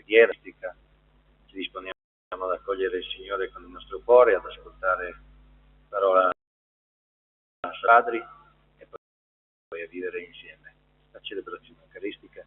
preghiera, ci disponiamo ad accogliere il Signore con il nostro cuore, ad ascoltare parola padri e poi a vivere insieme la celebrazione eucaristica.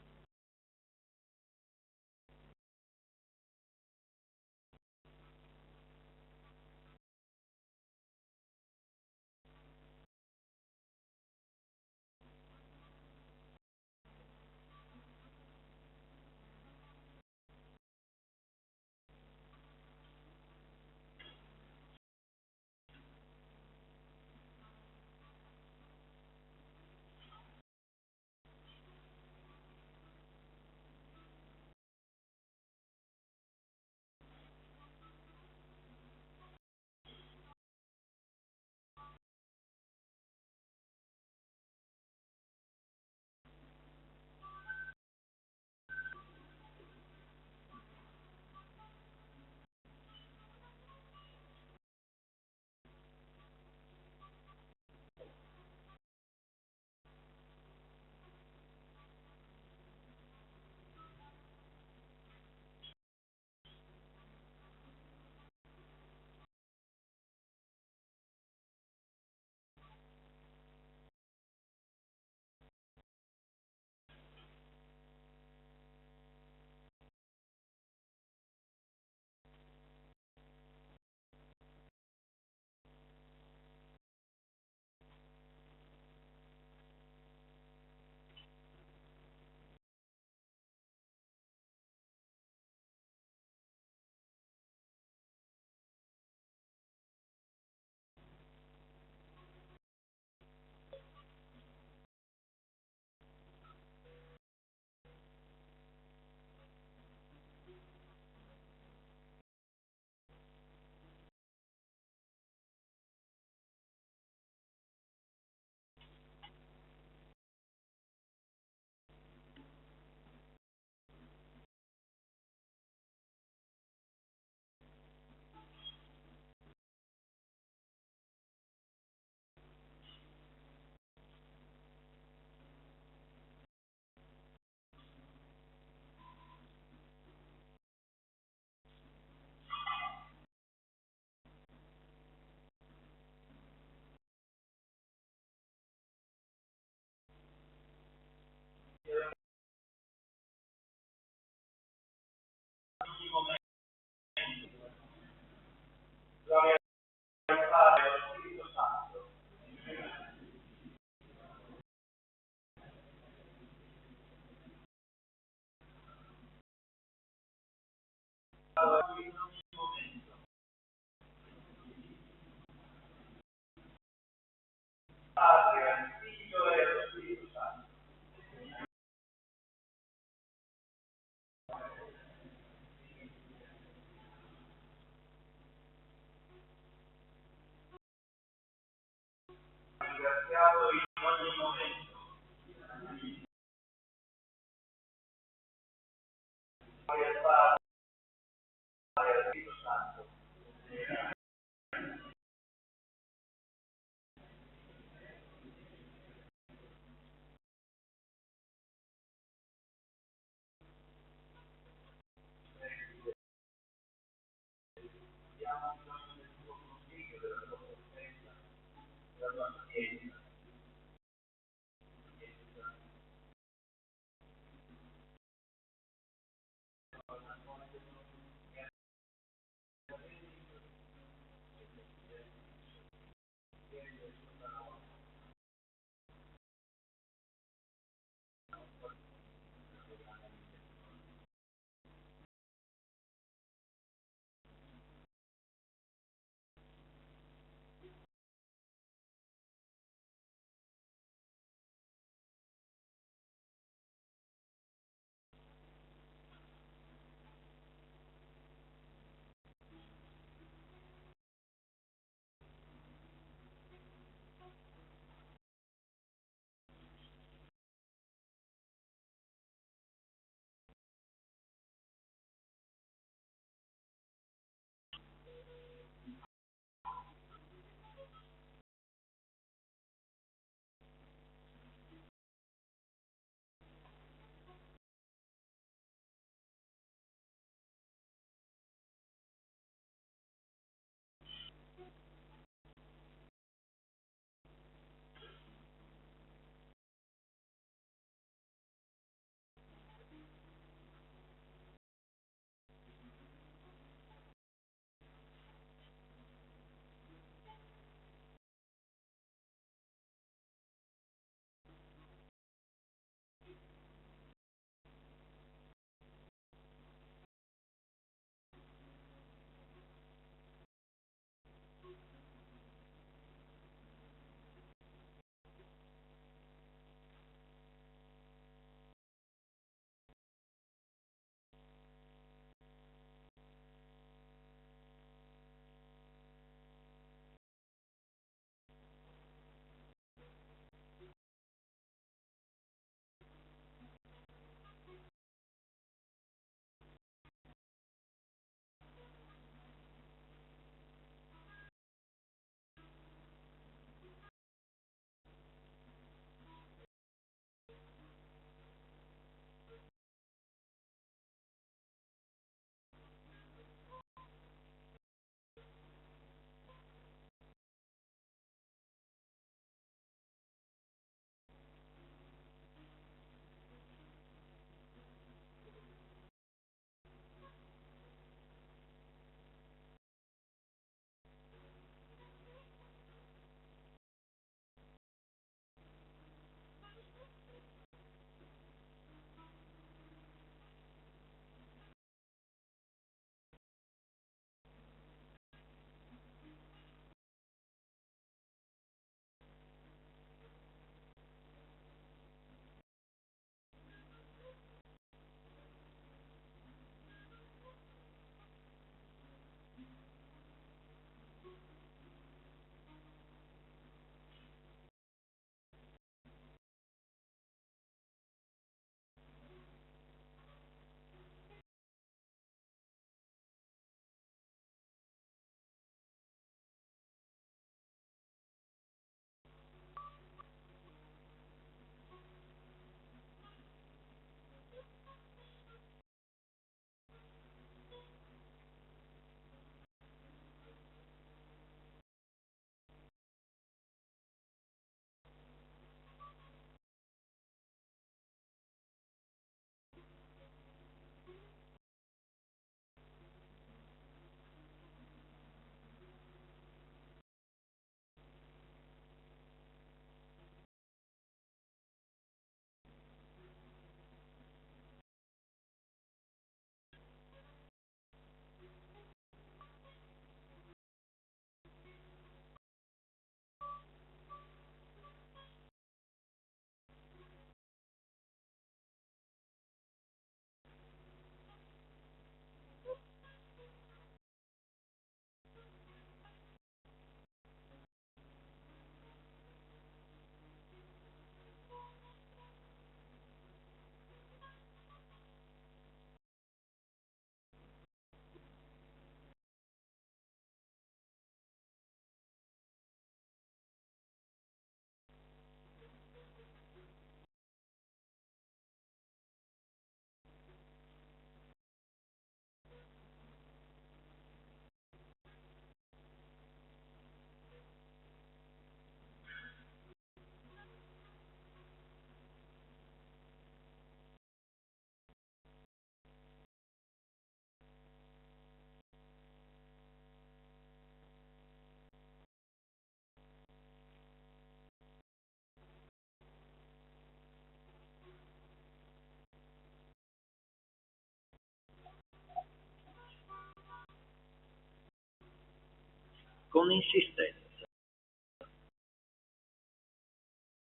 con insistenza.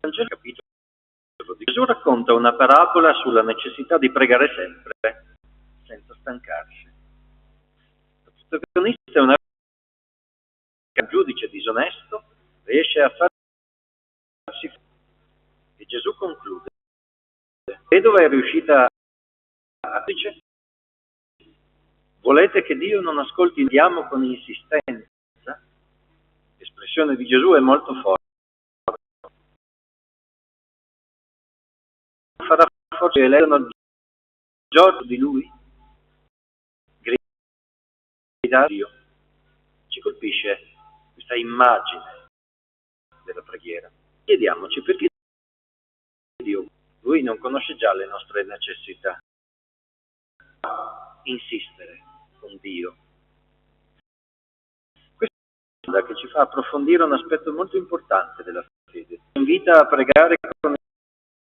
Vangelo capitolo di Gesù racconta una parabola sulla necessità di pregare sempre, senza stancarsi. Il protagonista è un giudice disonesto, riesce a farsi e Gesù conclude: vedova è riuscita a dice: volete che Dio non ascolti il diamo con insistenza? L'espressione di Gesù è molto forte. Farà forse eleggono giorno di lui? Gridare a Dio. Ci colpisce questa immagine della preghiera. Chiediamoci perché Dio, lui non conosce già le nostre necessità. Insistere con Dio. Questa è una domanda che ci fa approfondire un aspetto molto importante della fede. Ci invita a pregare con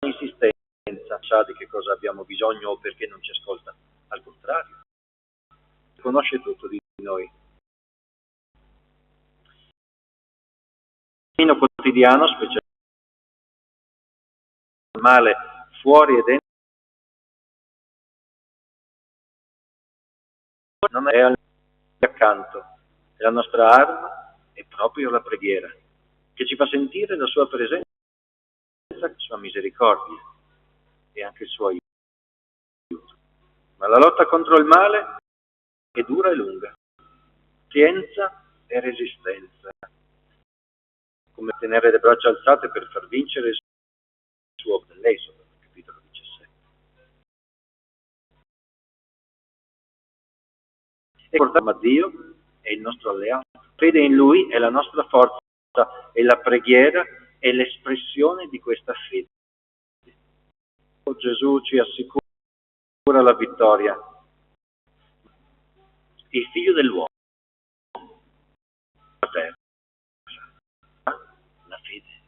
insistenza, sa di che cosa abbiamo bisogno o perché non ci ascolta. Al contrario, conosce tutto di noi. Il cammino quotidiano, specialmente il male fuori e dentro, non è accanto. E la nostra arma è proprio la preghiera, che ci fa sentire la sua presenza, la sua misericordia e anche il suo aiuto. Ma la lotta contro il male è dura e lunga, pazienza e resistenza, come tenere le braccia alzate per far vincere il suo dell'Esodo, capitolo 17. E portiamo a Dio è il nostro alleato. Fede in Lui è la nostra forza e la preghiera è l'espressione di questa fede. Gesù ci assicura la vittoria. Il figlio dell'uomo, la terra, la fede.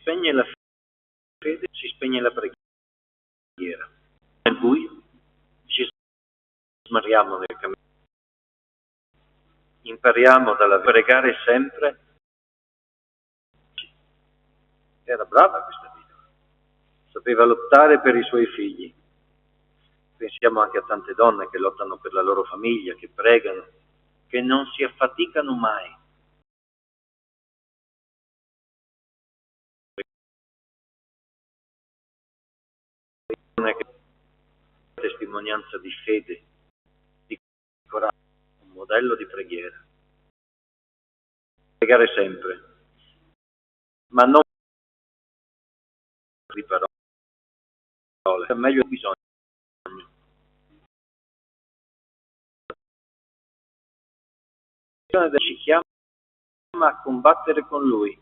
spegne la fede, si spegne la preghiera. Nel buio ci smarriamo nel cammino. Impariamo dalla pregare sempre. Era brava questa vita, sapeva lottare per i suoi figli. Pensiamo anche a tante donne che lottano per la loro famiglia, che pregano, che non si affaticano mai. Una testimonianza di fede, di coraggio, un modello di preghiera. Pregare sempre, ma non di parole, è meglio bisogno. Ci chiama a combattere con Lui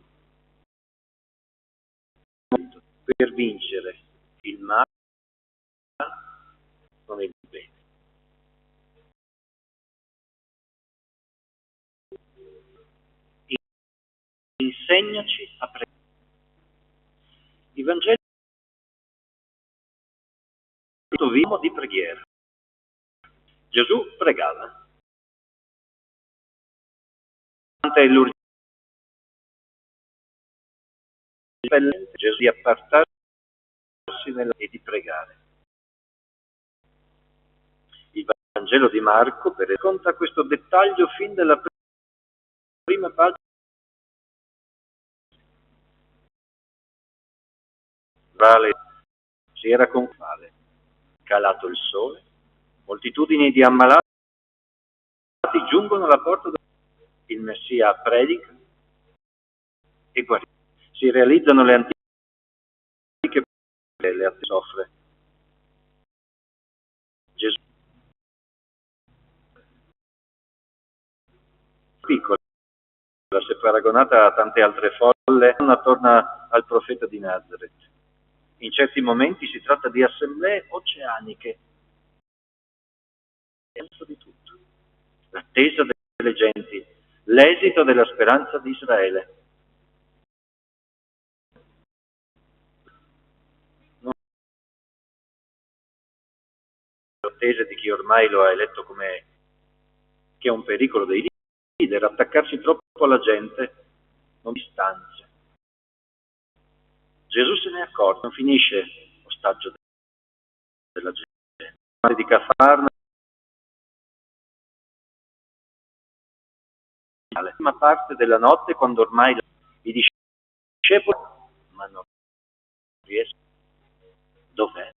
per vincere il male con il bene. Insegnaci a pregare. I Vangeli vivono di preghiera. Gesù pregava. Tanta è l'urgenza Gesù di appartarsi e di pregare. Il Vangelo di Marco racconta questo dettaglio fin dalla prima pagina. Si era calato il sole, moltitudini di ammalati giungono alla porta il Messia predica e guarisce. Si realizzano le antiche le soffre. Gesù piccola, se paragonata a tante altre folle, torna al profeta di Nazareth. In certi momenti si tratta di assemblee oceaniche. Di tutto. L'attesa delle genti, l'esito della speranza di Israele. Non l'attesa di chi ormai lo ha eletto come che è un pericolo dei leader, attaccarsi troppo alla gente, non distanze. Gesù se ne è accorto, non finisce ostaggio della gente. Di Cafarna, la prima parte della notte, quando ormai i discepoli, ma non riescono. Dov'è?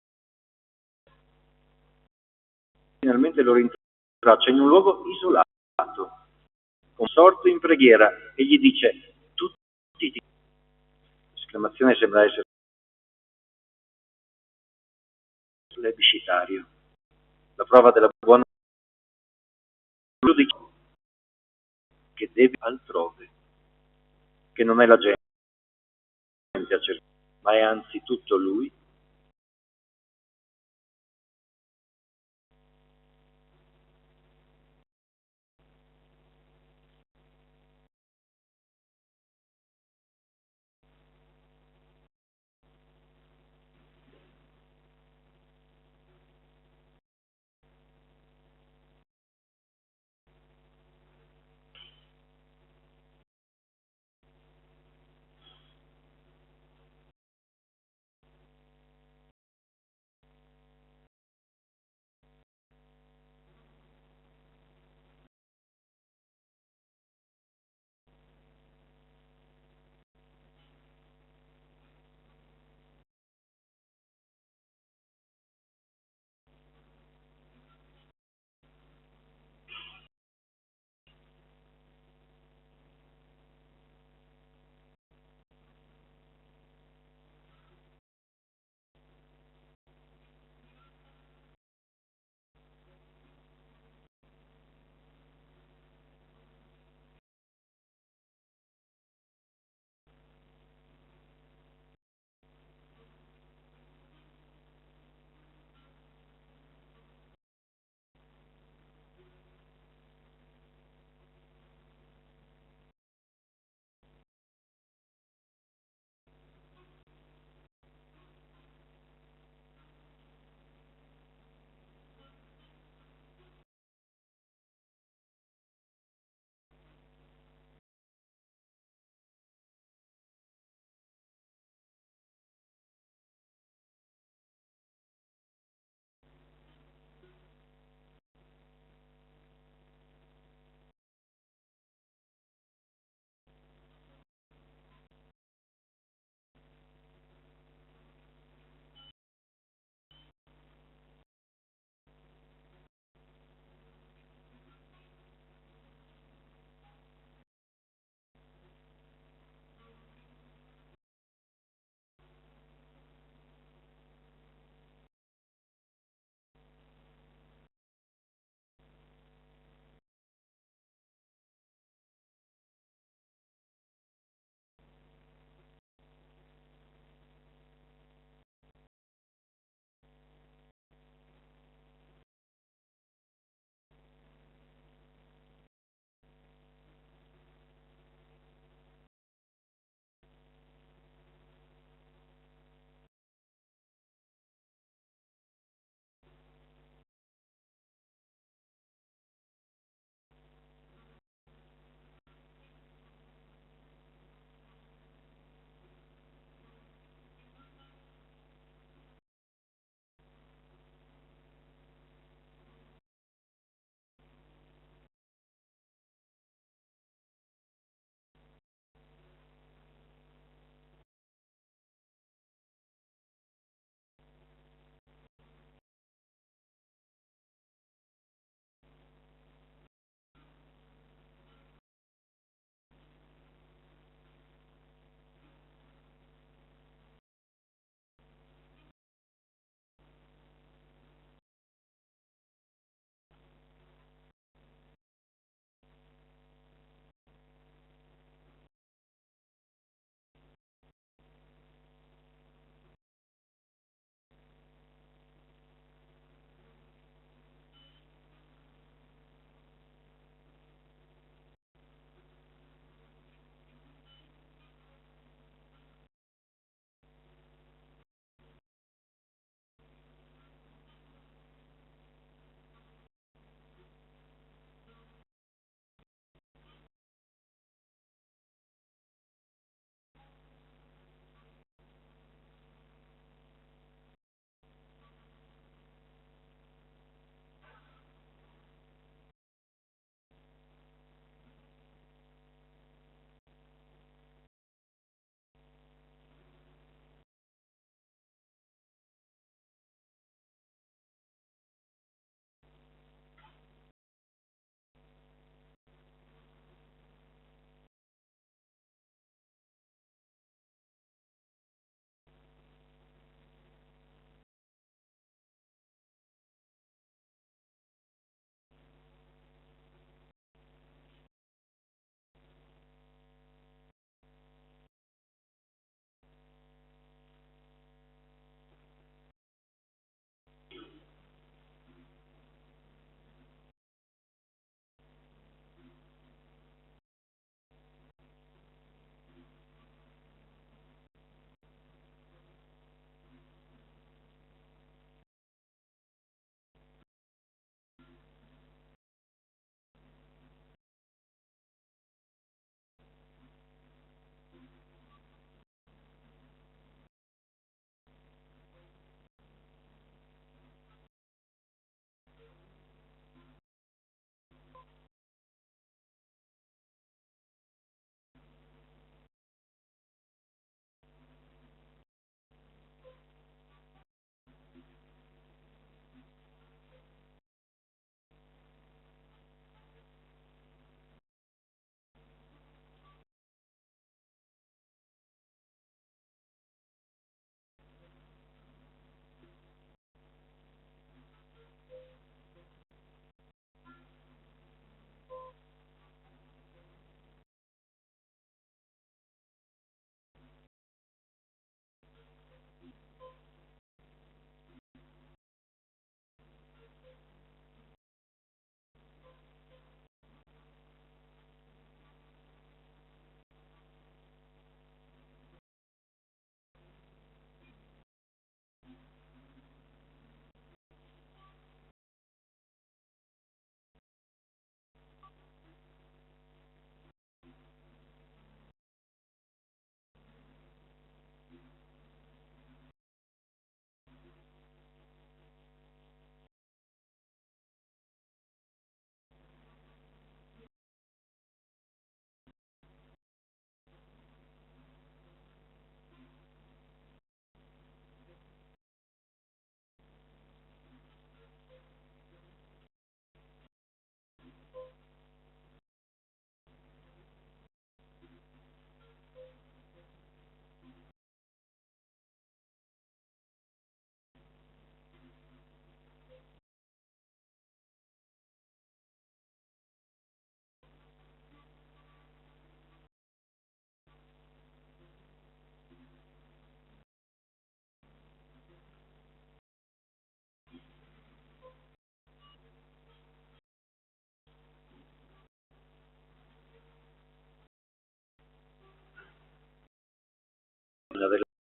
Finalmente lo rintraccia in un luogo isolato, consorto in preghiera, e gli dice: tutti. L'esclamazione sembra essere plebiscitario, la prova della buona giudice che deve altrove, che non è la gente a cercare, ma è anzitutto lui.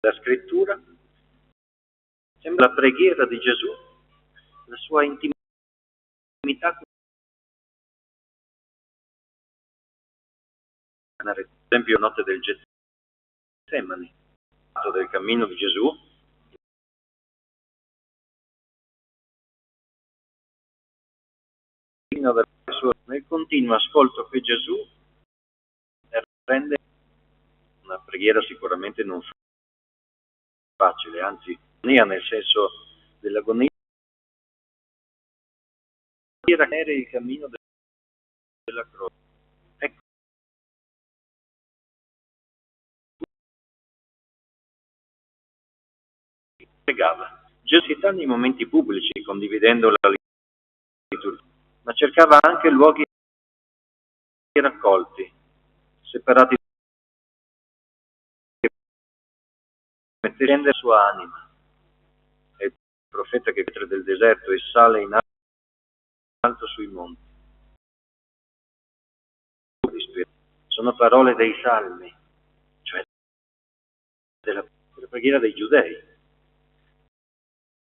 la scrittura, sembra la preghiera di Gesù, la sua intimità. Per esempio, notte del Getsemani, del cammino di Gesù, nel continuo ascolto che Gesù rende una preghiera sicuramente non facile, anzi, nel senso dell'agonia, era il cammino della croce. Ecco, pregava. Gesù nei momenti pubblici, condividendo la liturgia, ma cercava anche luoghi raccolti, separati, per rendere la sua anima. È il profeta che entra del deserto e sale in alto sui monti. Sono parole dei salmi, cioè della preghiera dei giudei.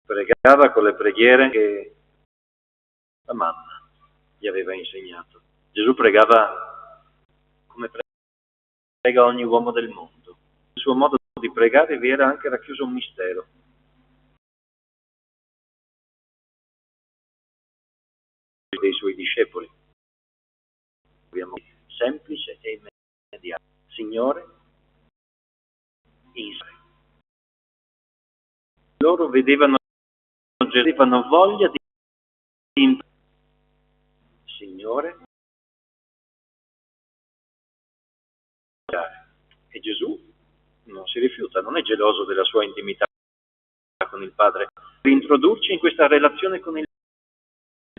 Pregava con le preghiere che la mamma gli aveva insegnato. Gesù pregava come prega ogni uomo del mondo. Nel suo modo di pregare vi era anche racchiuso un mistero. Dei suoi discepoli. Abbiamo semplice e immediato. Signore, Israele. Loro vedevano voglia di Signore, e Gesù non si rifiuta, non è geloso della sua intimità con il Padre, per introdurci in questa relazione con il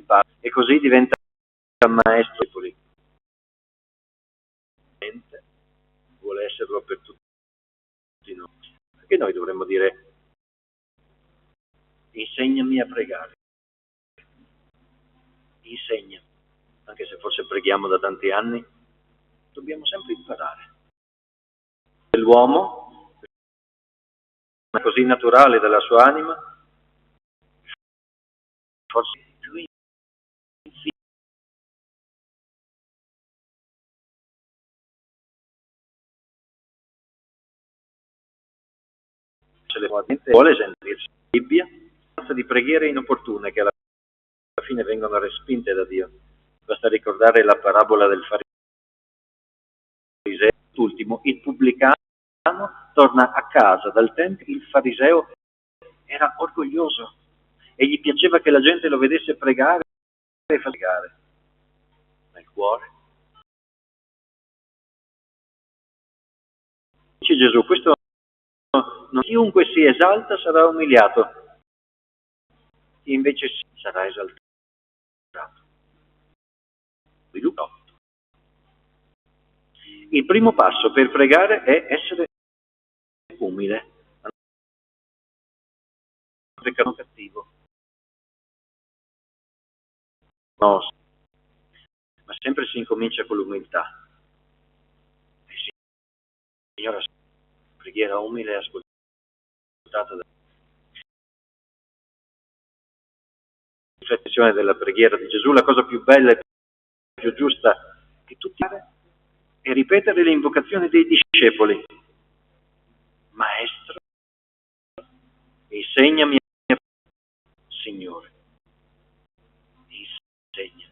Padre e così diventa maestro. Vuole esserlo per tutti noi. Perché noi dovremmo dire insegnami a pregare, insegnami, anche se forse preghiamo da tanti anni, dobbiamo sempre imparare. L'uomo, così naturale dalla sua anima, forse più vuole sentirsi in Bibbia, di preghiere inopportune che alla fine vengono respinte da Dio. Basta ricordare la parabola del fariseo, ultimo, il pubblicano torna a casa dal tempio, il fariseo era orgoglioso e gli piaceva che la gente lo vedesse pregare e pregare. Nel cuore dice Gesù, questo chiunque si esalta sarà umiliato, chi invece sarà esaltato. Il primo passo per pregare è essere umile, peccato cattivo. No, ma sempre si incomincia con l'umiltà. Signora, preghiera umile e ascoltata da riflessione della preghiera di Gesù, la cosa più bella e più giusta che tutti è ripetere le invocazioni dei discepoli. Maestro, insegnami a Signore, insegnami.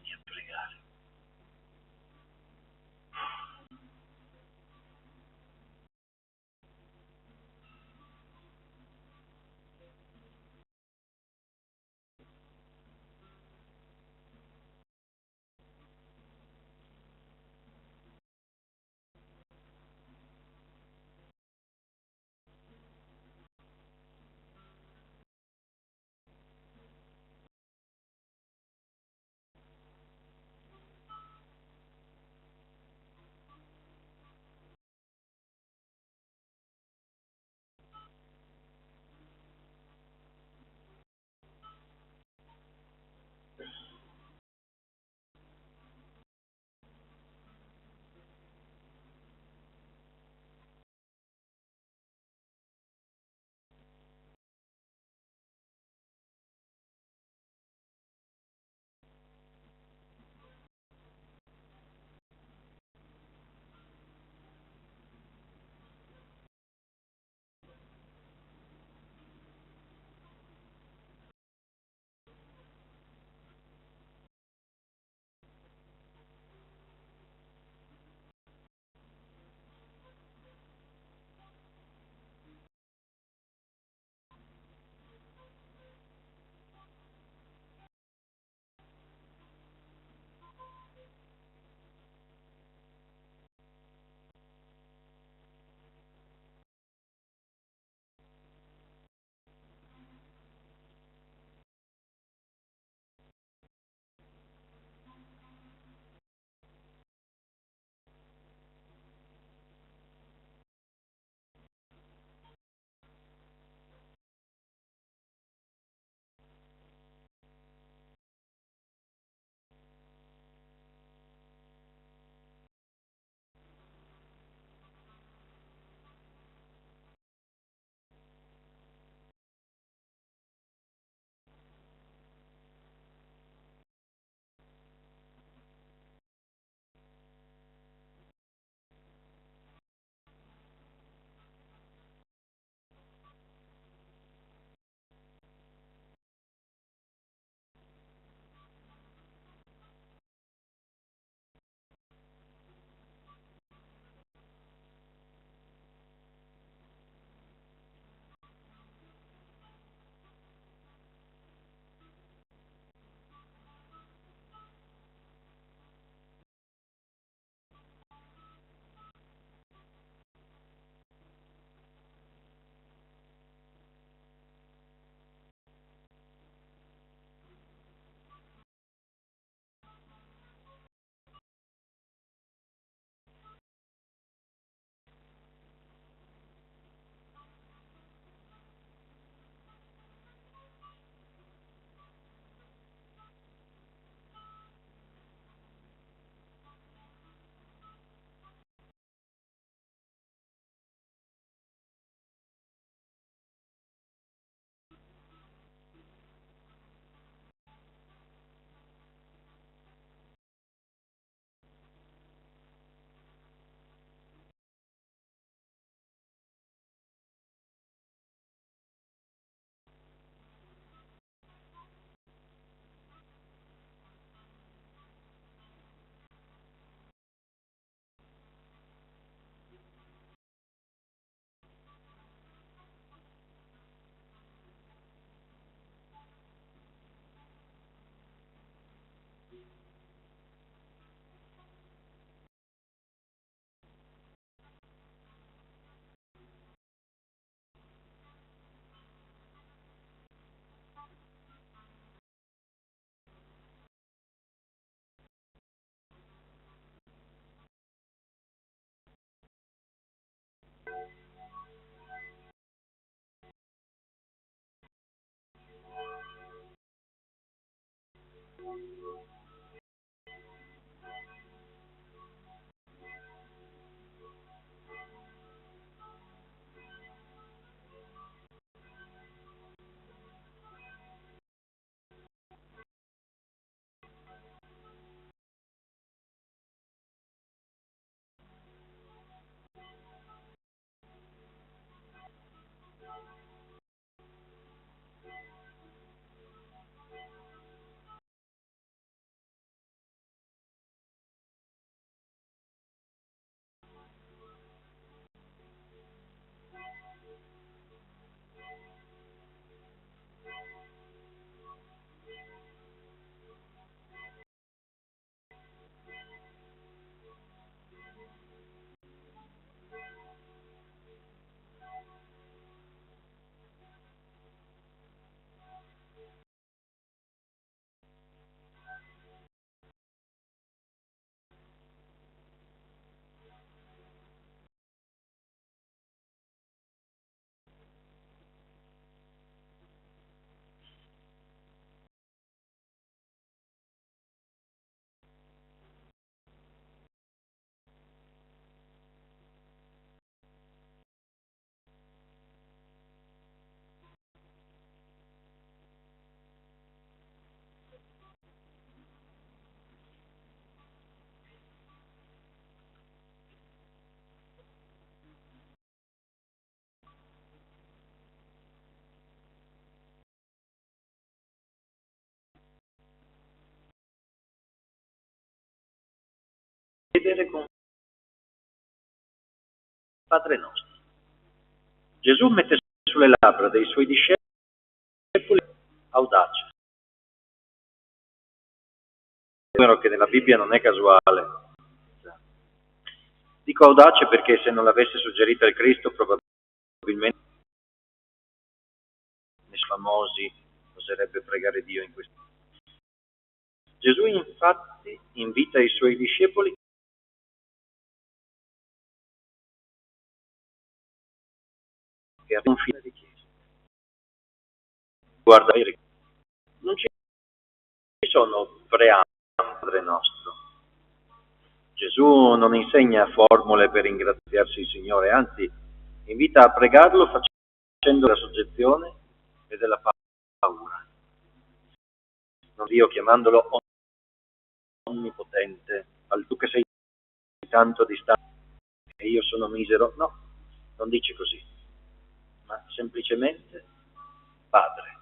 chiedere con Padre nostro. Gesù mette sulle labbra dei suoi discepoli audace. Numero che nella Bibbia non è casuale. Dico audace perché se non l'avesse suggerito il Cristo probabilmente nei famosi oserebbe pregare Dio in questo. Gesù infatti invita i suoi discepoli che a confine di chiesa. Guarda, non ci sono preamboli, Padre nostro. Gesù non insegna formule per ringraziarsi il Signore, anzi invita a pregarlo facendo la soggezione e della paura. Non Dio chiamandolo onnipotente, al tu che sei tanto distante e io sono misero. No, non dice così, ma semplicemente Padre.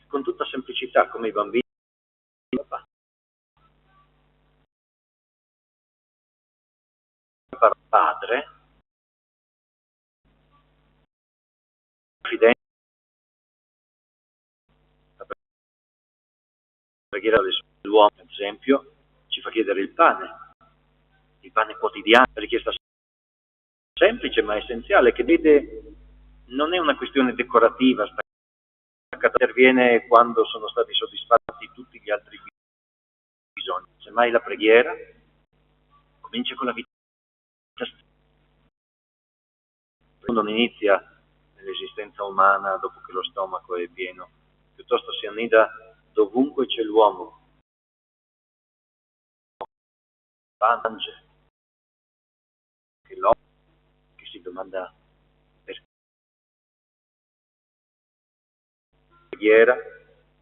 Con tutta semplicità, come i bambini, papà. Padre, fidenza, la preghiera dell'uomo, ad esempio, ci fa chiedere il pane quotidiano, richiesta semplice ma essenziale, che vede non è una questione decorativa, staccata, interviene quando sono stati soddisfatti tutti gli altri bisogni. Semmai la preghiera comincia con la vita. Non inizia nell'esistenza umana dopo che lo stomaco è pieno, piuttosto si annida dovunque c'è l'uomo. Mangia, che si domanda perché. La preghiera,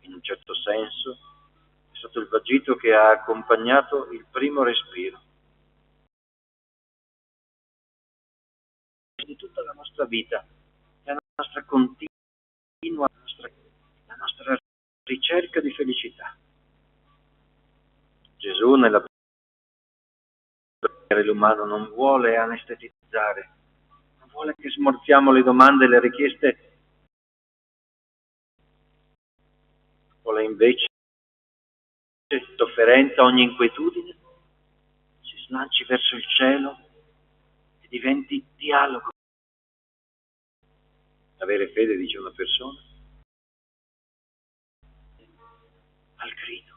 in un certo senso, è stato il vagito che ha accompagnato il primo respiro di tutta la nostra vita, la nostra continua, la nostra ricerca di felicità. Gesù nella preghiera l'umano non vuole anestetizzare, non vuole che smorziamo le domande e le richieste, vuole invece sofferenza, ogni inquietudine, si slanci verso il cielo e diventi dialogo. Avere fede, dice una persona, al grido.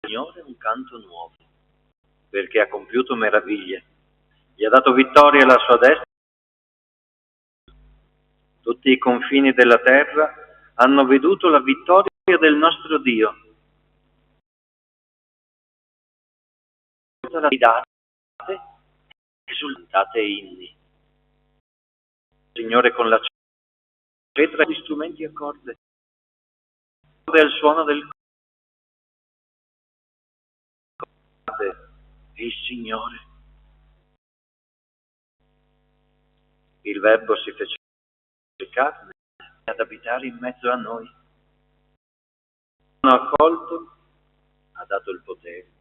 Signore un canto nuovo, perché ha compiuto meraviglie. Gli ha dato vittoria alla sua destra. Tutti i confini della terra hanno veduto la vittoria del nostro Dio. Gridate, esultate inni. Signore con la cetra e gli strumenti a corde, del suono del il Signore. Il Verbo si fece carne ad abitare in mezzo a noi. L'hanno accolto, ha dato il potere.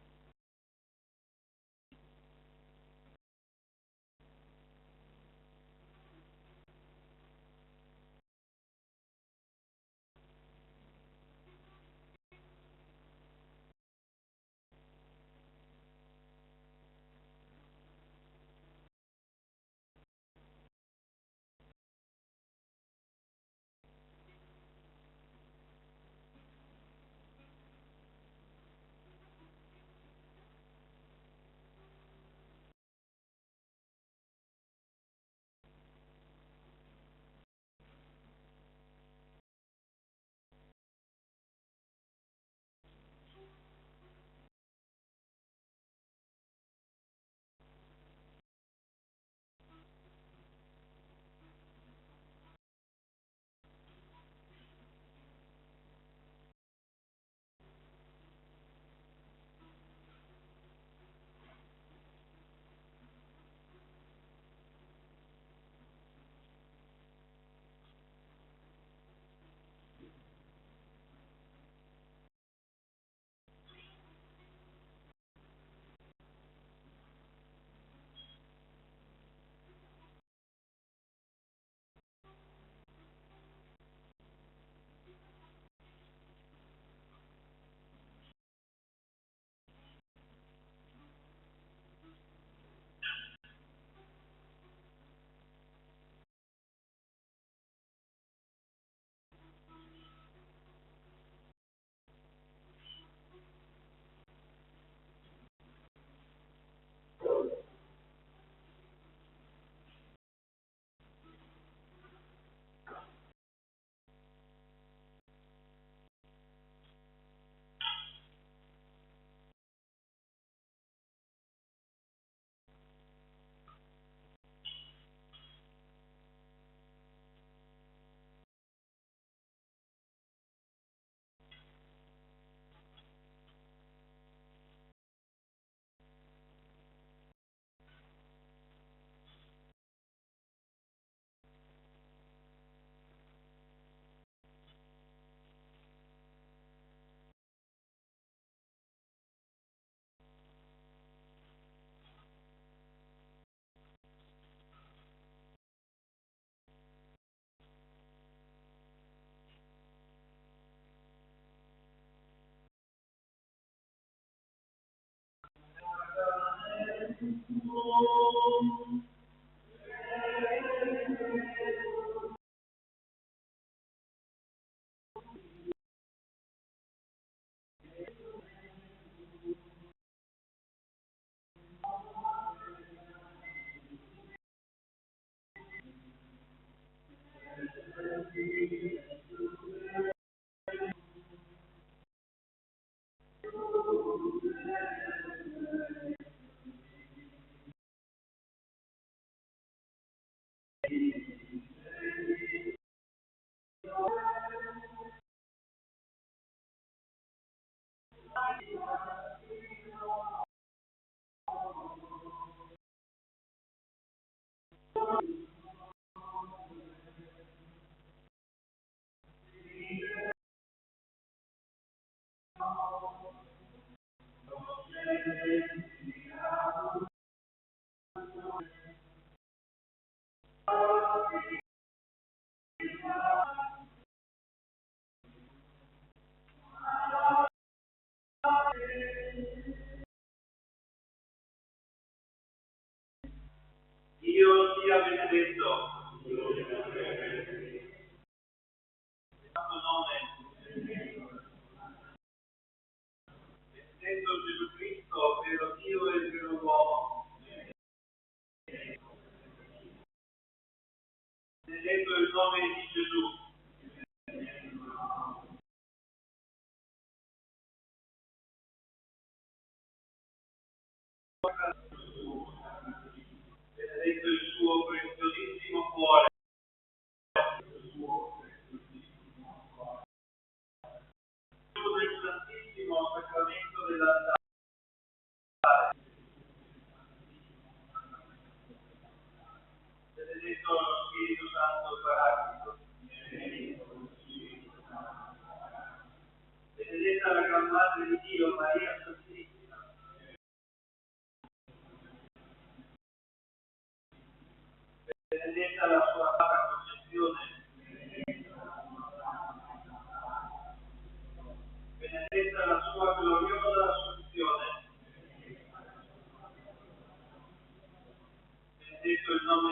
Dio sia benedetto. Santo nome. benedetto lo Spirito Santo Paraclito, benedetta la Gran Madre di Dio, Maria Santissima, benedetta la sua amata concezione, benedetta la sua gloriosa assunzione, benedetto il nome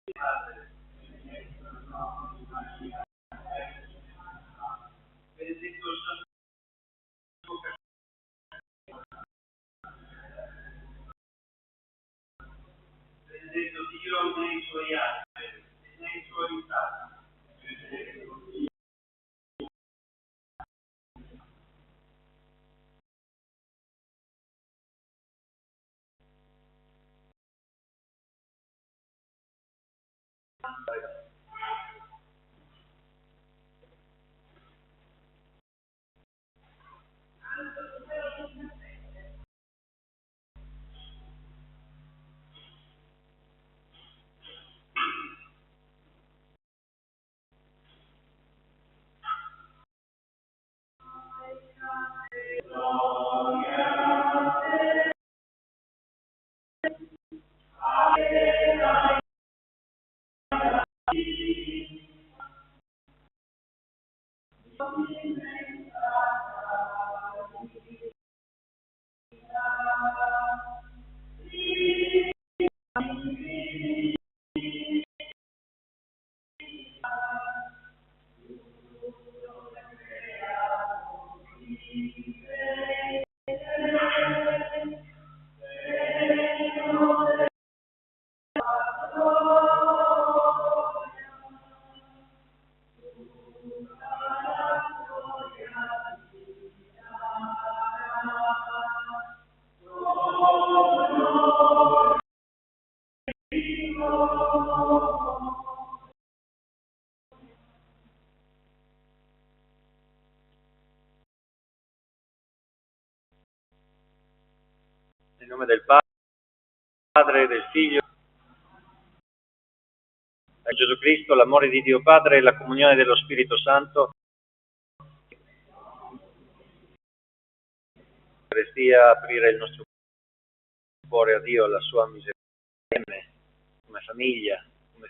di Madre, benedetto il Santo benedetto Dio nei suoi angeli e nei suoi santi. Nel nome del Padre, del Figlio e Gesù Cristo, l'amore di Dio Padre e la comunione dello Spirito Santo sia aprire il nostro cuore a Dio, alla sua misericordia, come famiglia, come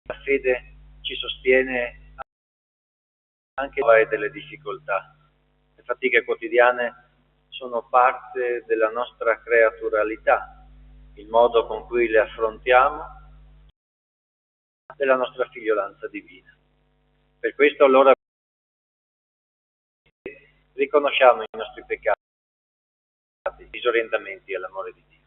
la fede ci sostiene anche delle difficoltà. Le fatiche quotidiane sono parte della nostra creaturalità, il modo con cui le affrontiamo della nostra figliolanza divina. Per questo allora riconosciamo i nostri peccati, i disorientamenti all'amore di Dio.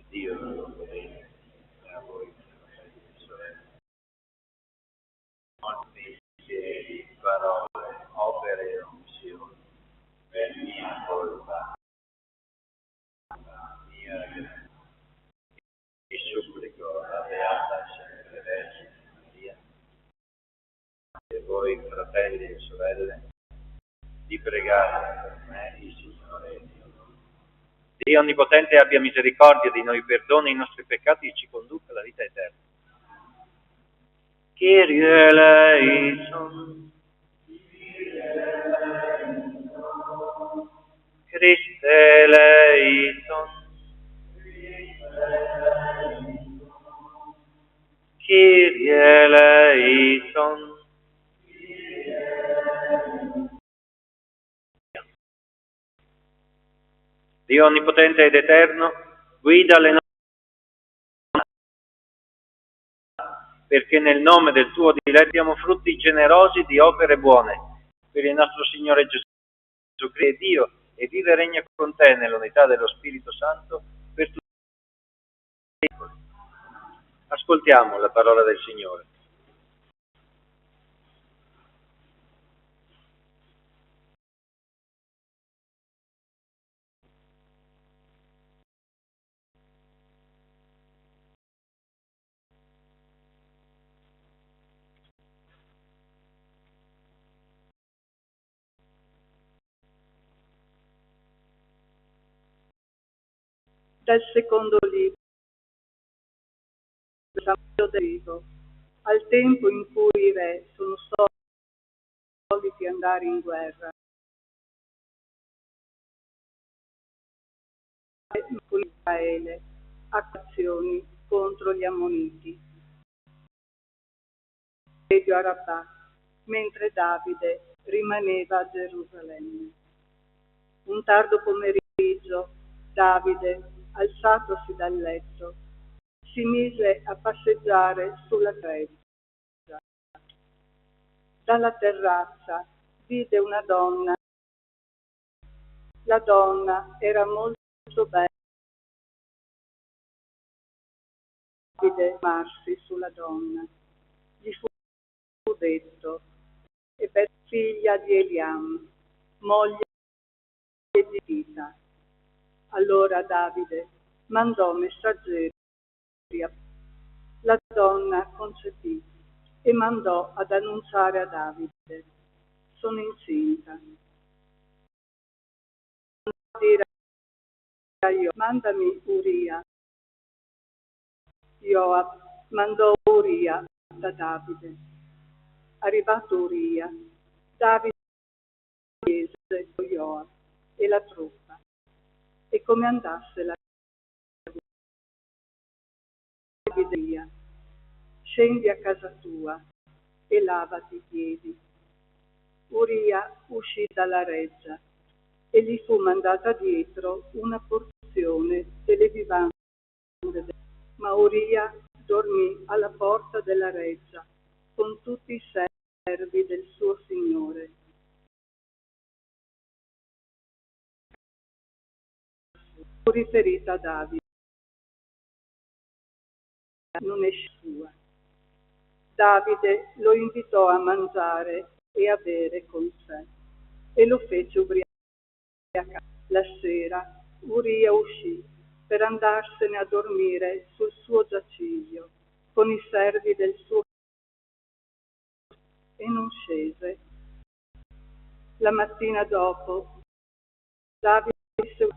Dio a voi, sorelle, molti pensieri, parole, opere e omissioni, per mia colpa, mia vi supplico la Beata sempre Vergine Maria e voi fratelli e sorelle di pregare per me il Signore Dio. Dio Onnipotente abbia misericordia di noi, perdoni i nostri peccati e ci conduca alla vita eterna. Kyrie eleison, Christe eleison, Kyrie eleison. Dio Onnipotente ed Eterno, guida le nostre perché nel nome del tuo diletto diamo frutti generosi di opere buone. Per il nostro Signore Gesù Cristo è Dio e vive e regna con te nell'unità dello Spirito Santo per tutti i secoli. Ascoltiamo la parola del Signore. Dal secondo libro, Samuele Vivo, al tempo in cui i re sono soliti andare in guerra con Israele, azioni contro gli Ammoniti, a Rabbah, mentre Davide rimaneva a Gerusalemme. Un tardo pomeriggio, Davide, alzatosi dal letto, si mise a passeggiare sulla greggia. Dalla terrazza vide una donna. La donna era molto bella. Davide marsi sulla donna. Gli fu detto: è figlia di Eliam, moglie di Tita. Allora Davide mandò messaggeri. La donna concepì e mandò ad annunciare a Davide: sono incinta. Mandami Uria. Joab mandò Uria da Davide. Arrivato Uria, Davide chiese Joab e la truppa e come andasse la Davide: scendi a casa tua e lavati i piedi. Uria uscì dalla reggia e gli fu mandata dietro una porzione delle vivande, ma Uria dormì alla porta della reggia con tutti i servi del suo signore. Fu riferita a Davide, non è sua. Davide lo invitò a mangiare e a bere con sé e lo fece ubriacare. La sera Uria uscì per andarsene a dormire sul suo giaciglio con i servi del suo e non scese. La mattina dopo Davide disse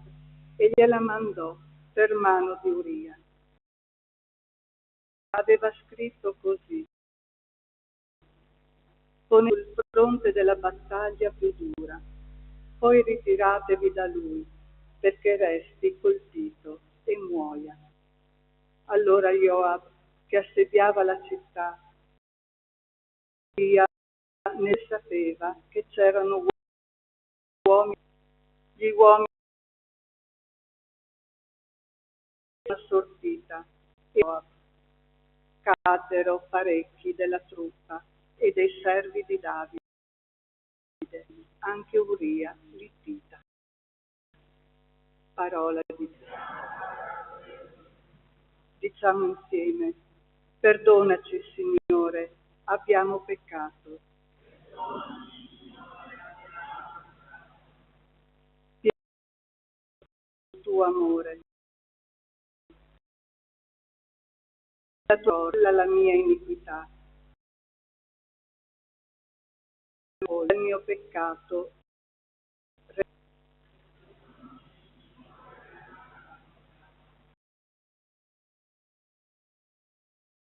e gliela mandò per mano di Uria. Aveva scritto così: pone sul fronte della battaglia più dura, poi ritiratevi da lui, perché resti colpito e muoia. Allora Joab, che assediava la città, ne sapeva che c'erano uomini, gli uomini della sortita, e Joab caddero parecchi della truppa e dei servi di Davide, anche Uria l'Ittita. Parola di Dio. Diciamo insieme: perdonaci, Signore, abbiamo peccato. Il tuo amore, la tua la mia iniquità, il mio peccato.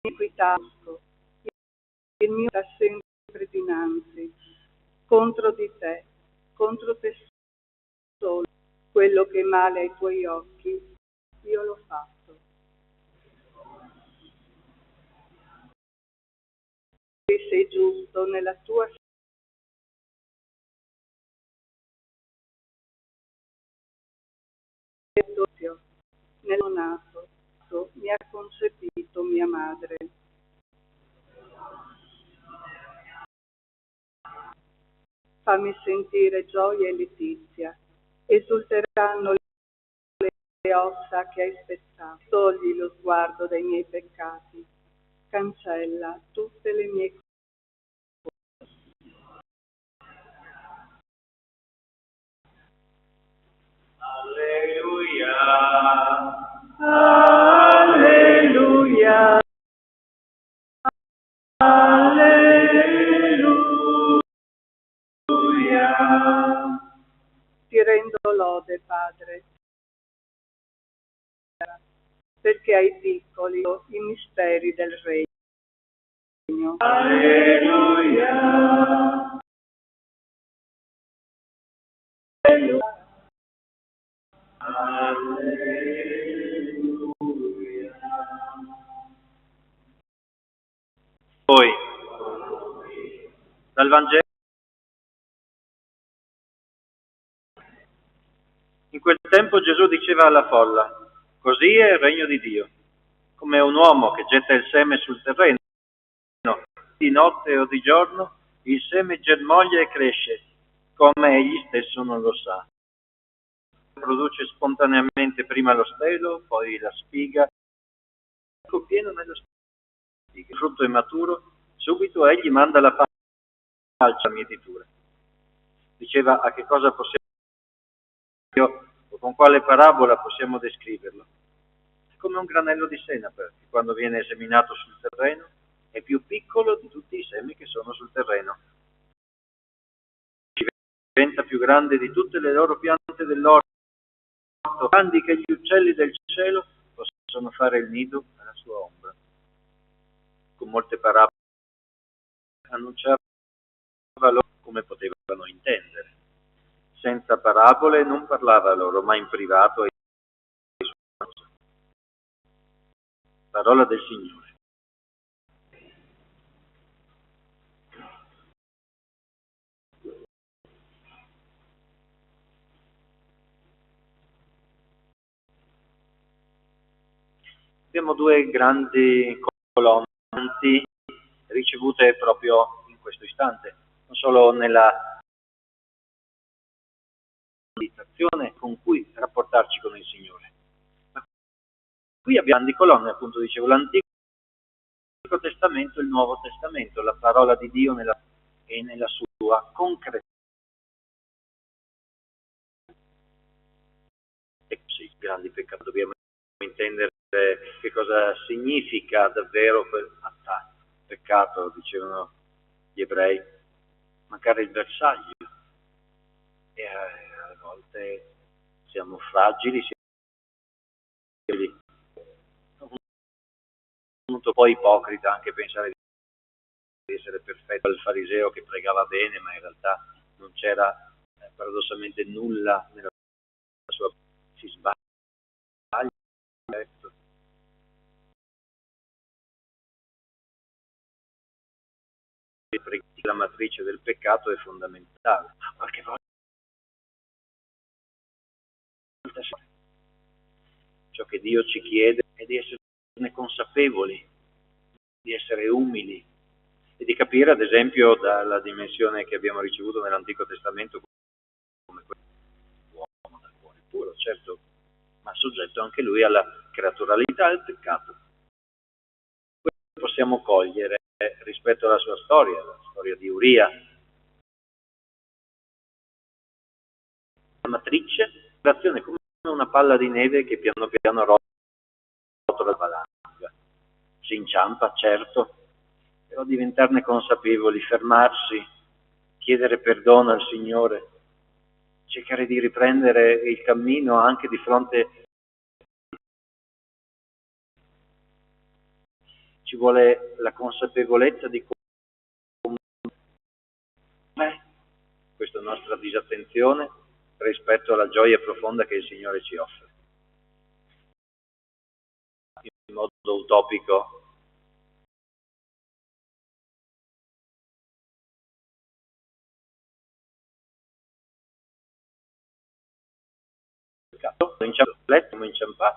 Iniquità, il mio sta sempre dinanzi, contro di te solo, quello che è male ai tuoi occhi, io l'ho fatto. E sei giusto nella tua nel nato, mi ha concepito mia madre. Fammi sentire gioia e letizia, esulteranno le ossa che hai spezzato. Togli lo sguardo dai miei peccati, cancella tutte le mie cose. Alleluia. Alleluia. Alleluia. Ti rendo lode, Padre, perché ai piccoli i misteri del regno. Alleluia. Alleluia. Poi, dal Vangelo. In quel tempo Gesù diceva alla folla: così è il regno di Dio, come un uomo che getta il seme sul terreno, di notte o di giorno, il seme germoglia e cresce, come egli stesso non lo sa. Produce spontaneamente prima lo stelo, poi la spiga, pieno nella spiga. Il frutto è maturo, subito egli manda la falcia a mietitura. Diceva: a che cosa possiamo o con quale parabola possiamo descriverlo? È come un granello di senape, che quando viene seminato sul terreno è più piccolo di tutti i semi che sono sul terreno. Diventa più grande di tutte le loro piante dell'orto, grandi che gli uccelli del cielo possono fare il nido alla sua ombra. Con molte parabole annunciava loro come potevano intendere. Senza parabole non parlava loro, ma in privato e parola del Signore. Abbiamo due grandi colonne ricevute proprio in questo istante, non solo nella meditazione con cui rapportarci con il Signore. Ma qui abbiamo grandi colonne, appunto dicevo, l'Antico Testamento e il Nuovo Testamento, la parola di Dio nella sua concretezza. Sì, grandi peccati, dobbiamo intendere che cosa significa davvero quel peccato, dicevano gli ebrei, mancare il bersaglio. E a volte siamo fragili, siamo un po' ipocrita anche pensare di essere perfetto, il fariseo che pregava bene, ma in realtà non c'era paradossalmente nulla nella sua, si sbaglia. La matrice del peccato è fondamentale. Qualche volta ciò che Dio ci chiede è di esserne consapevoli, di essere umili e di capire, ad esempio, dalla dimensione che abbiamo ricevuto nell'Antico Testamento come uomo dal cuore puro, certo, ma soggetto anche lui alla creaturalità e al peccato. Questo possiamo cogliere rispetto alla sua storia, la storia di Uria. La matrice, l'azione come una palla di neve che piano piano rotola la valanga. Si inciampa, certo, però diventarne consapevoli, fermarsi, chiedere perdono al Signore, cercare di riprendere il cammino anche di fronte. Ci vuole la consapevolezza di come questa nostra disattenzione rispetto alla gioia profonda che il Signore ci offre. In modo utopico, siamo inciampati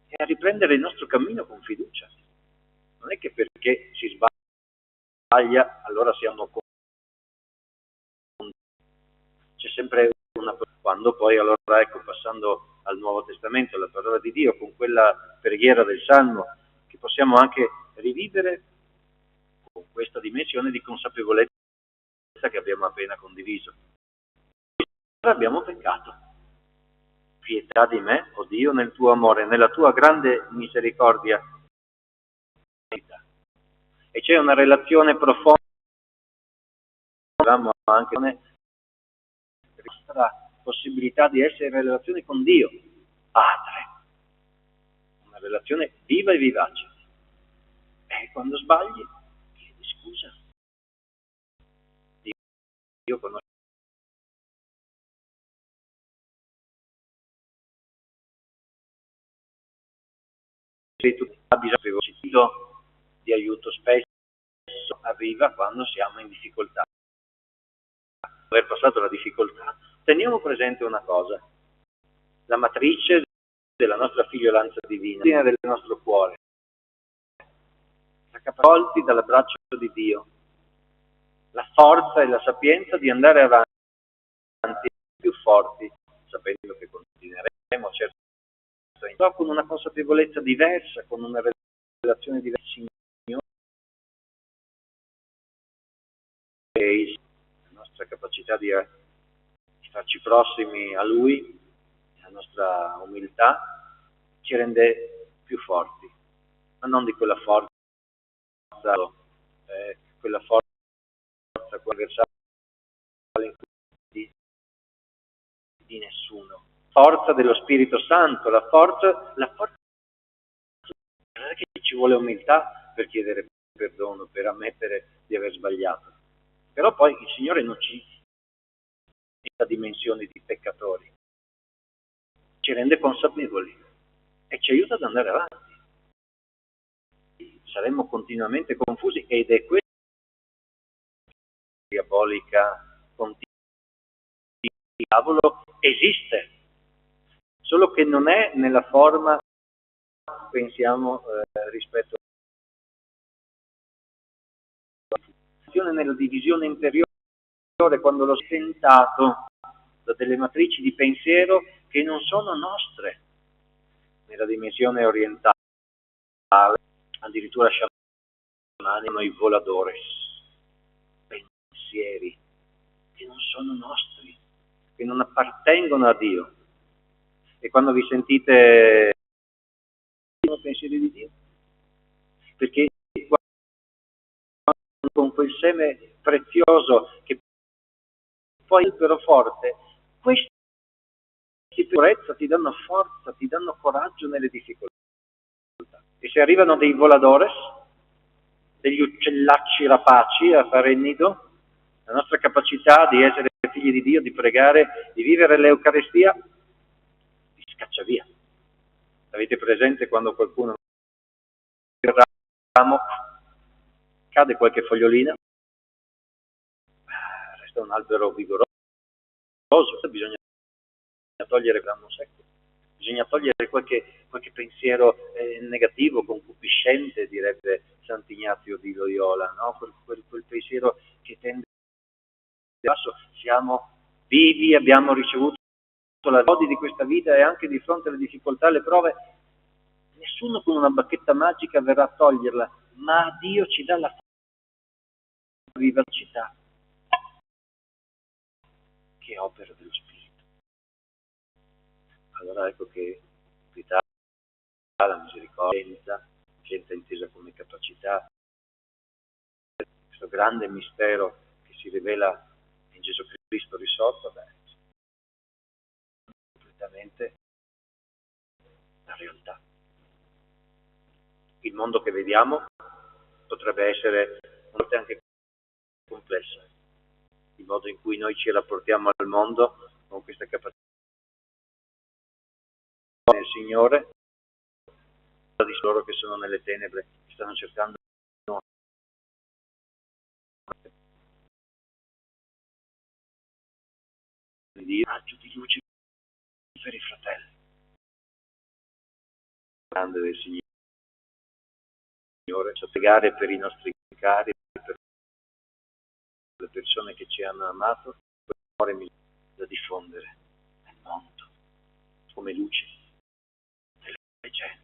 e a riprendere il nostro cammino con fiducia. Non è che perché si sbaglia allora siamo c'è sempre una, quando poi allora ecco, passando al Nuovo Testamento, la parola di Dio, con quella preghiera del Salmo, che possiamo anche rivivere con questa dimensione di consapevolezza che abbiamo appena condiviso. Abbiamo peccato. Pietà di me, o Dio, nel tuo amore, nella tua grande misericordia. E c'è una relazione profonda, anche la nostra possibilità di essere in relazione con Dio, Padre. relazione viva e vivace. E quando sbagli, chiedi scusa. Dio conosce tu ha bisogno di aiuto, spesso arriva quando siamo in difficoltà. Aver passato la difficoltà, teniamo presente una cosa: la matrice della nostra figliolanza divina, del nostro cuore, raccolti dall'abbraccio di Dio, la forza e la sapienza di andare avanti più forti, sapendo che continueremo, certo, però con una consapevolezza diversa, con una relazione diversa, Signore, e la nostra capacità di farci prossimi a Lui, la nostra umiltà, ci rende più forti, ma non di quella forza, quella forza universale di nessuno, forza dello Spirito Santo, la forza che ci vuole umiltà per chiedere perdono, per ammettere di aver sbagliato. Però poi il Signore non ci dà dimensioni di peccatori, ci rende consapevoli e ci aiuta ad andare avanti. Saremmo continuamente confusi ed è questa diabolica continua. Il diavolo esiste, solo che non è nella forma pensiamo rispetto nella divisione interiore, quando l'ho tentato da delle matrici di pensiero che non sono nostre, nella dimensione orientale, addirittura sciamani, noi voladores, pensieri che non sono nostri, che non appartengono a Dio. E quando vi sentite pensieri di Dio, perché con quel seme prezioso che poi però forte, questi sicurezza ti danno forza, ti danno coraggio nelle difficoltà. E se arrivano dei voladores, degli uccellacci rapaci a fare il nido, la nostra capacità di essere figli di Dio, di pregare, di vivere l'Eucaristia, li scaccia via. Avete presente quando qualcuno cade qualche fogliolina, resta un albero vigoroso, bisogna togliere il ramo secco, bisogna togliere qualche pensiero negativo, concupiscente, direbbe Sant'Ignazio di Loyola, no? quel pensiero che tende a basso. Siamo vivi, abbiamo ricevuto la lode di questa vita e anche di fronte alle difficoltà, alle prove, nessuno con una bacchetta magica verrà a toglierla, ma Dio ci dà la vivacità che è opera dello Spirito. Allora ecco che la misericordia, scienza intesa come capacità, questo grande mistero che si rivela in Gesù Cristo risorto, completamente la realtà. Il mondo che vediamo potrebbe essere a volte anche complesso, il modo in cui noi ci rapportiamo al mondo con questa capacità del Signore, di loro che sono nelle tenebre, che stanno cercando di raggio di luce per i fratelli. Grande del Signore, pregare per i nostri cari, per le persone che ci hanno amato, per l'amore da diffondere nel mondo come luce delle gente.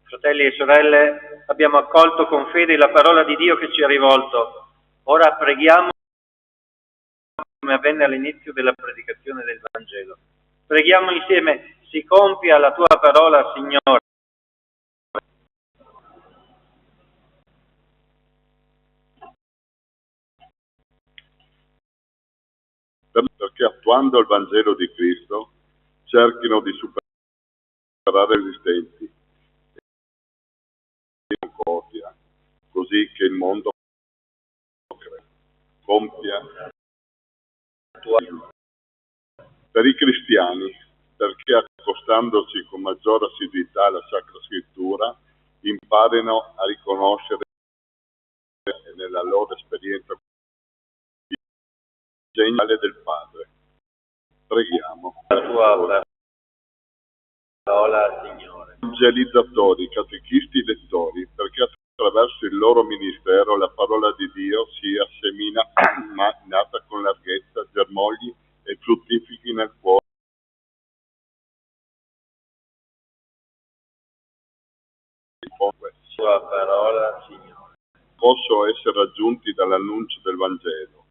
Fratelli e sorelle, abbiamo accolto con fede la parola di Dio che ci ha rivolto. Ora preghiamo come avvenne all'inizio della predicazione del Vangelo. Preghiamo insieme: si compia la tua parola, Signore. Perché attuando il Vangelo di Cristo cerchino di superare gli esistenti e concordia, così che il mondo compia per i cristiani, perché accostandosi con maggiore assiduità alla Sacra Scrittura imparino a riconoscere nella loro esperienza il segnale del Padre. Preghiamo. La tua parola, Signore. Evangelizzatori, catechisti, lettori, perché attraverso il loro ministero la parola di Dio sia seminata con larghezza, germogli e fruttifichi nel cuore. Tua parola, Signore. Possono essere raggiunti dall'annuncio del Vangelo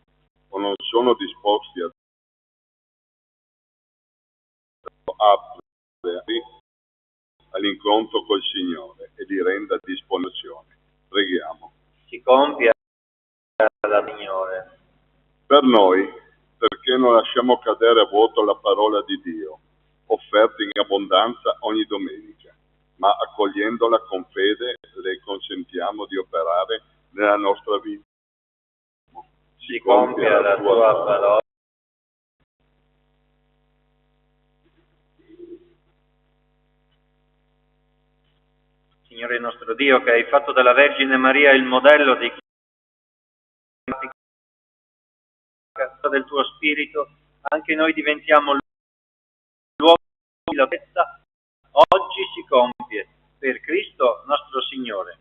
o non sono disposti a aprire all'incontro col Signore e li renda disposizione. Preghiamo. Si compia la Signore. Per noi, perché non lasciamo cadere a vuoto la parola di Dio, offerta in abbondanza ogni domenica, ma accogliendola con fede le consentiamo di operare nella nostra vita. Si compia la tua parola. Signore nostro Dio, che hai fatto della Vergine Maria il modello di del tuo Spirito, anche noi diventiamo luogo di lodezza. Oggi si compie per Cristo nostro Signore.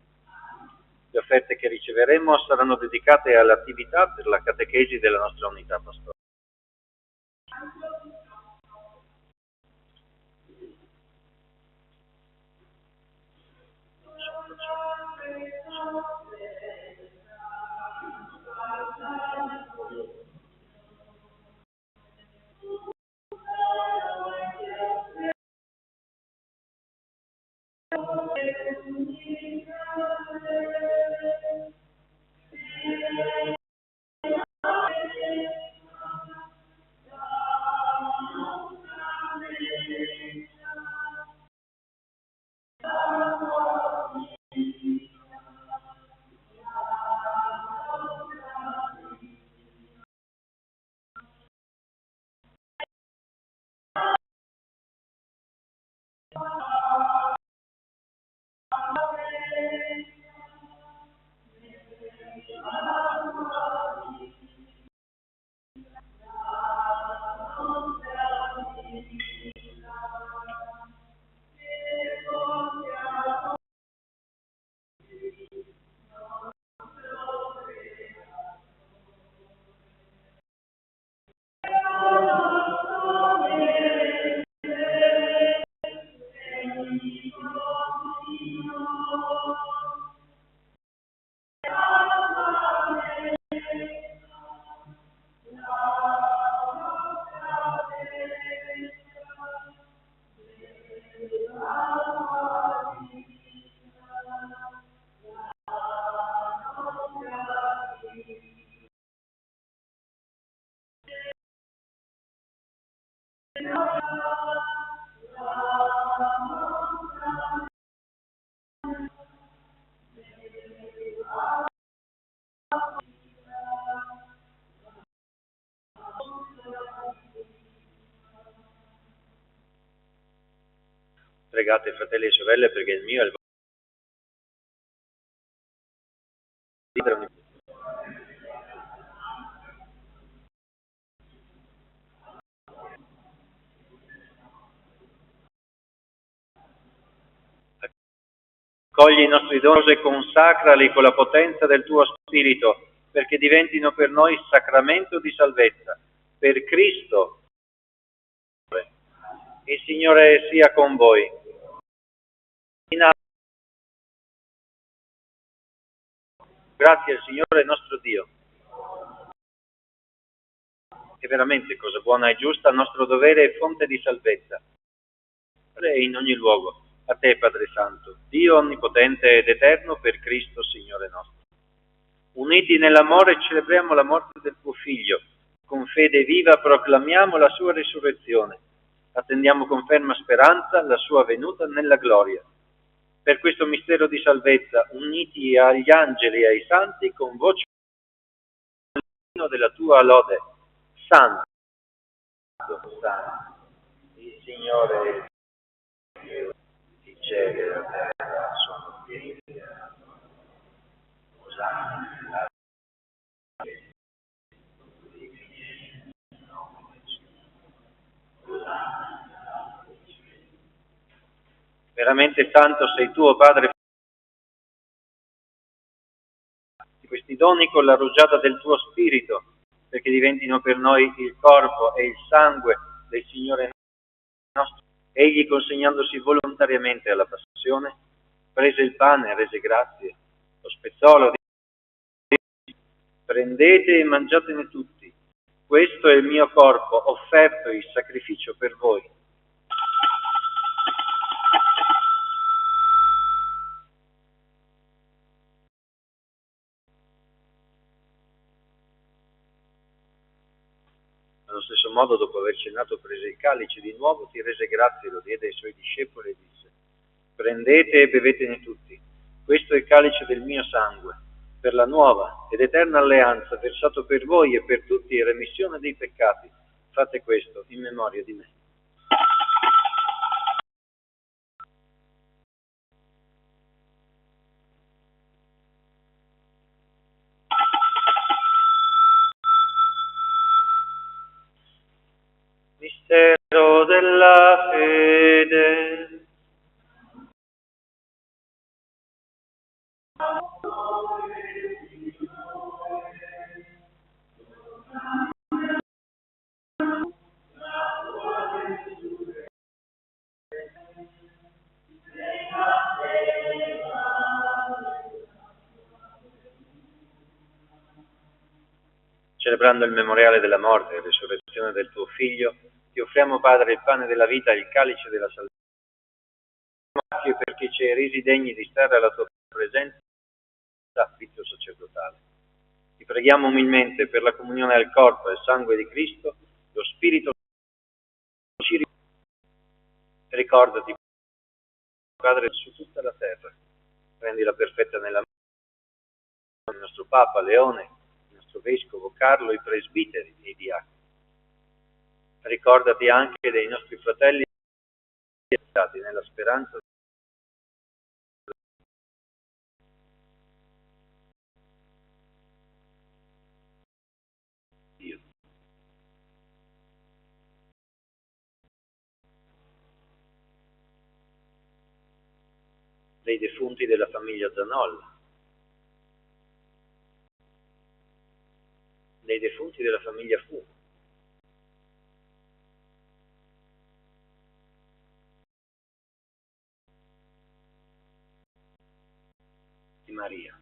Le offerte che riceveremo saranno dedicate all'attività per la catechesi della nostra unità pastorale. Pregate, fratelli e sorelle, perché il mio è il vostro. Accogli i nostri doni e consacrali con la potenza del tuo Spirito, perché diventino per noi sacramento di salvezza. Per Cristo. Il Signore sia con voi. Grazie al Signore nostro Dio. che veramente cosa buona e giusta, nostro dovere e fonte di salvezza. E in ogni luogo, a te Padre Santo, Dio onnipotente ed eterno, per Cristo Signore nostro. Uniti nell'amore celebriamo la morte del tuo Figlio, con fede viva proclamiamo la sua risurrezione, attendiamo con ferma speranza la sua venuta nella gloria. Per questo mistero di salvezza, uniti agli angeli e ai santi, con voce della tua lode, Santo, Santo, il Signore Dio, i cieli e la terra sono pieni di Osanna. Veramente santo sei tu, o Padre, di questi doni con la rugiada del tuo Spirito, perché diventino per noi il corpo e il sangue del Signore nostro. Egli, consegnandosi volontariamente alla passione, prese il pane e rese grazie, lo spezzò, lo disse: prendete e mangiatene tutti, questo è il mio corpo offerto in sacrificio per voi. Allo stesso modo, dopo aver cenato, prese il calice di nuovo, ti rese grazie, lo diede ai suoi discepoli e disse: prendete e bevetene tutti, questo è il calice del mio sangue, per la nuova ed eterna alleanza, versato per voi e per tutti in remissione dei peccati. Fate questo in memoria di me. Mistero della fede. Celebrando il memoriale della morte e resurrezione del tuo Figlio, ti offriamo, Padre, il pane della vita e il calice della salvezza, perché ci hai resi degni di stare alla tua presenza affitto sacerdotale. Ti preghiamo umilmente per la comunione al corpo e al sangue di Cristo, lo Spirito ci ricordati, Padre, su tutta la terra. Rendila perfetta nella il nostro Papa Leone, il nostro Vescovo Carlo, i presbiteri e i diaconi. Ricordati anche dei nostri fratelli stati nella speranza di Dio. Dei defunti della famiglia Zanolla, dei defunti della famiglia Fu, di Maria.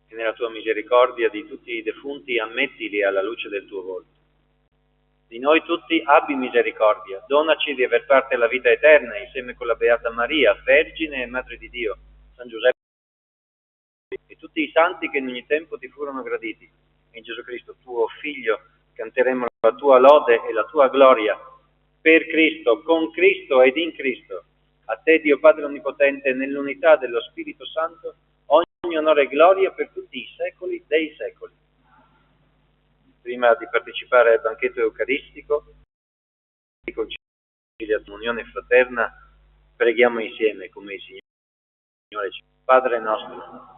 E nella tua misericordia di tutti i defunti ammettili alla luce del tuo volto. Di noi tutti abbi misericordia, donaci di aver parte alla vita eterna insieme con la Beata Maria, Vergine e Madre di Dio, San Giuseppe e tutti i santi che in ogni tempo ti furono graditi. In Gesù Cristo, tuo Figlio, canteremo la tua lode e la tua gloria. Per Cristo, con Cristo ed in Cristo. A te, Dio Padre Onnipotente, nell'unità dello Spirito Santo, ogni onore e gloria per tutti i secoli dei secoli. Prima di partecipare al banchetto eucaristico, di conciliazione, comunione fraterna, preghiamo insieme come il Signore ci. Padre nostro,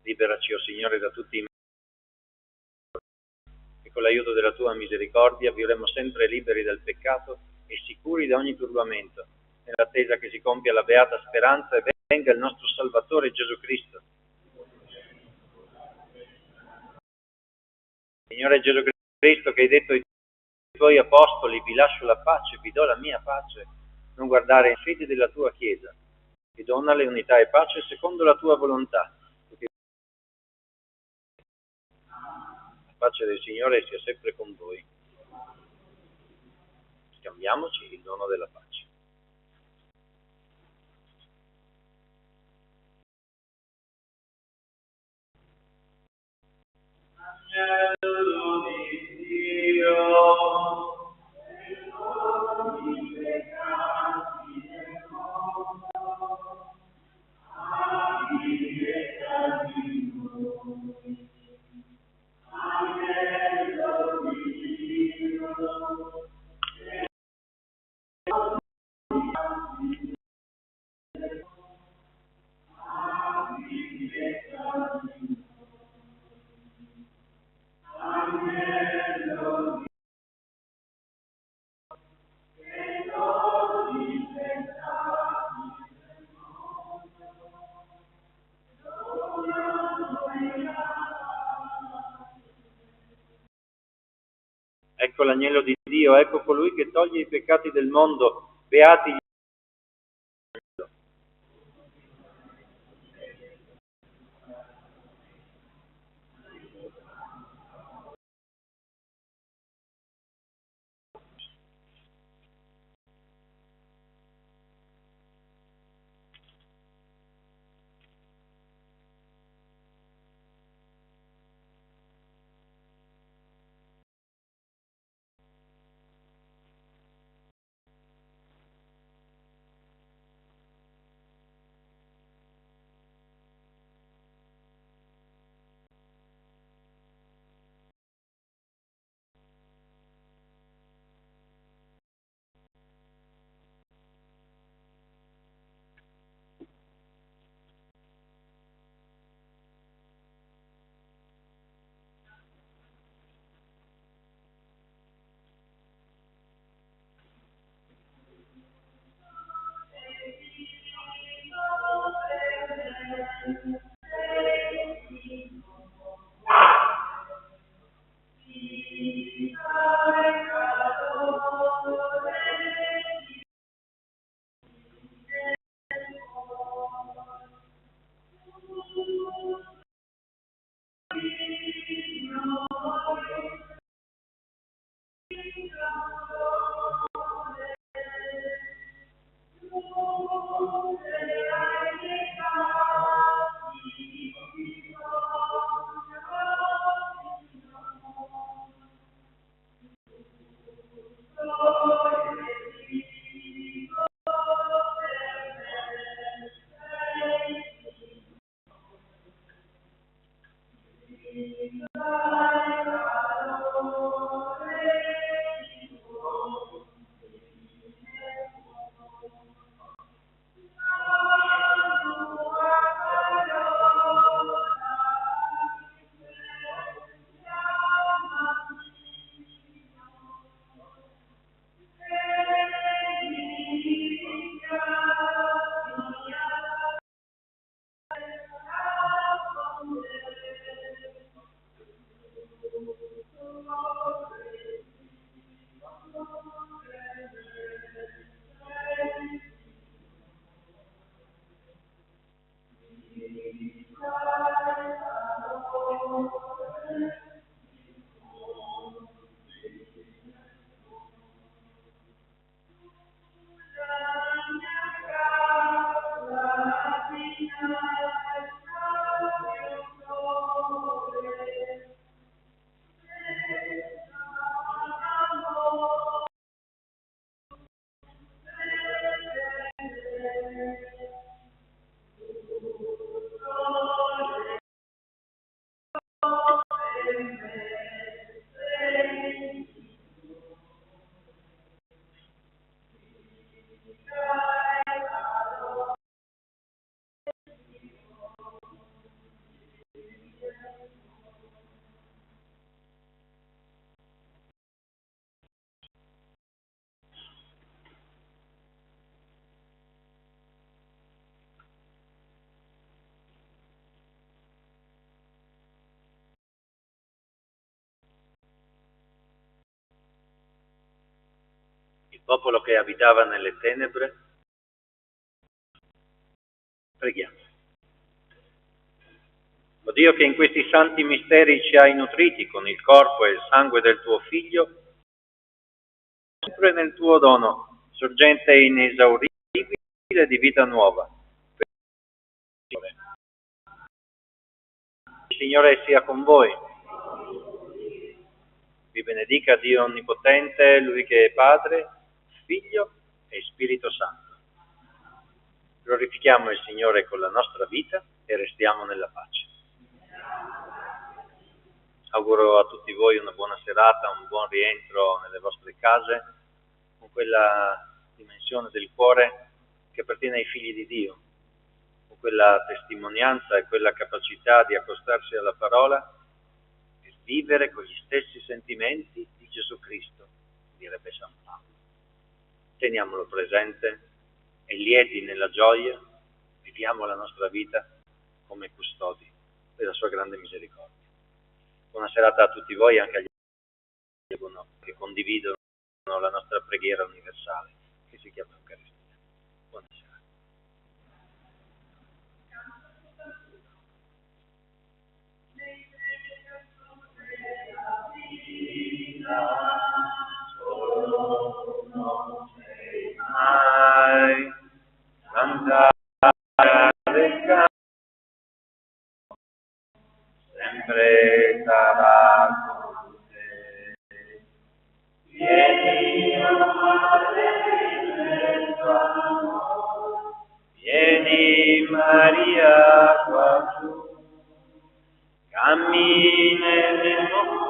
liberaci, o Signore, da tutti i con l'aiuto della tua misericordia, vivremo sempre liberi dal peccato e sicuri da ogni turbamento, nell'attesa che si compia la beata speranza e venga il nostro Salvatore Gesù Cristo. Signore Gesù Cristo, che hai detto ai tuoi apostoli: vi lascio la pace, vi do la mia pace, non guardare in fede della tua Chiesa, che donale unità e pace secondo la tua volontà. La pace del Signore sia sempre con voi. Scambiamoci il dono della pace. Agnello di Dio, ecco l'agnello di Dio, ecco colui che toglie i peccati del mondo, beati gli popolo che abitava nelle tenebre. Preghiamo. O Dio, che in questi santi misteri ci hai nutriti con il corpo e il sangue del tuo Figlio, sempre nel tuo dono, sorgente e inesauribile di vita nuova. Il Signore sia con voi. Vi benedica Dio Onnipotente, Lui che è Padre, Figlio e Spirito Santo. Glorifichiamo il Signore con la nostra vita e restiamo nella pace. Auguro a tutti voi una buona serata, un buon rientro nelle vostre case, con quella dimensione del cuore che appartiene ai figli di Dio, con quella testimonianza e quella capacità di accostarsi alla parola e vivere con gli stessi sentimenti di Gesù Cristo, direbbe San Paolo. Teniamolo presente e lieti nella gioia, viviamo la nostra vita come custodi della sua grande misericordia. Buona serata a tutti voi, anche agli che condividono la nostra preghiera universale, che si chiama Eucaristia. Buona serata. Santa del Campo, sempre sarà con te. Vieni, vieni Maria quagiù, cammina nel mondo